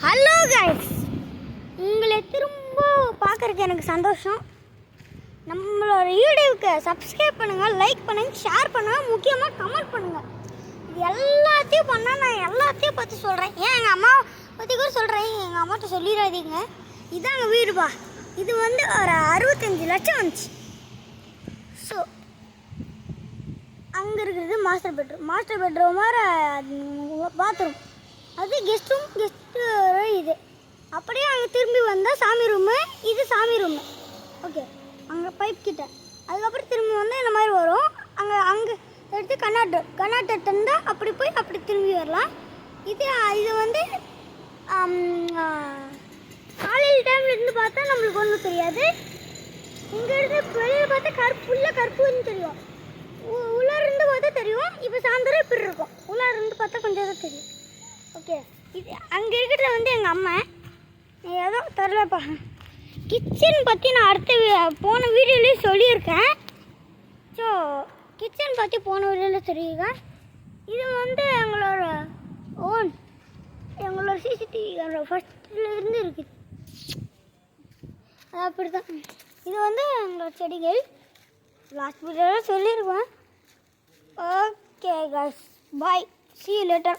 Hello guys, உங்களை திரும்ப பார்க்குறதுக்கு எனக்கு சந்தோஷம். நம்மளோட யூடியூப்க்கு சப்ஸ்கிரைப் பண்ணுங்கள், லைக் பண்ணுங்கள், ஷேர் பண்ணுங்கள், முக்கியமாக கமெண்ட் பண்ணுங்கள். இது எல்லாத்தையும் பண்ணால் நான் எல்லாத்தையும் பற்றி சொல்கிறேன். எங்கள் அம்மா பற்றி கூட சொல்கிறேன். எங்கள் அம்மாட்ட சொல்லிடாதீங்க. இதாங்க வீடுப்பா. இது ஒரு 65 லட்சம் வந்துச்சு. ஸோ அங்கே இருக்கிறது மாஸ்டர் பெட்ரூம் பாத்ரூம், அது கெஸ்ட் இது. அப்படியே அங்கே திரும்பி வந்தால் சாமி ரூமு, இது சாமி ரூமு. ஓகே, அங்கே பைப் கிட்ட. அதுக்கப்புறம் திரும்பி வந்தால் இந்த மாதிரி வரும். அங்கே எடுத்து கண்ணாட்டு தந்தால் அப்படி போய் அப்படி திரும்பி வரலாம். இது காலையில் டைமில் இருந்து பார்த்தா நம்மளுக்கு ஒன்றும் தெரியாது. இங்கே இருந்து வெளியில் பார்த்தா கருப்புன்னு தெரியும். உள்ளார இருந்து பார்த்தா தெரியும். இப்போ சாயந்தரம் இப்படி இருக்கும். உள்ளார இருந்து பார்த்தா கொஞ்சம் தான் தெரியும். ஓகே, இது அங்கே இருக்கிறது எங்கள் அம்மா. ஏதோ தெரிலப்பா. கிச்சன் பற்றி நான் போன வீடியோலேயே சொல்லியிருக்கேன். ஸோ கிச்சன் பற்றி போன வீடியோவில் சொல்லியிருக்கேன். இது எங்களோட சிசிடிவி ஃபஸ்ட்லேருந்து இருக்குது. அது அப்படி தான். இது எங்களோட செடிகள் லாஸ்ட் வீடியோவில் சொல்லியிருக்கேன். Okay guys, bye, see you later.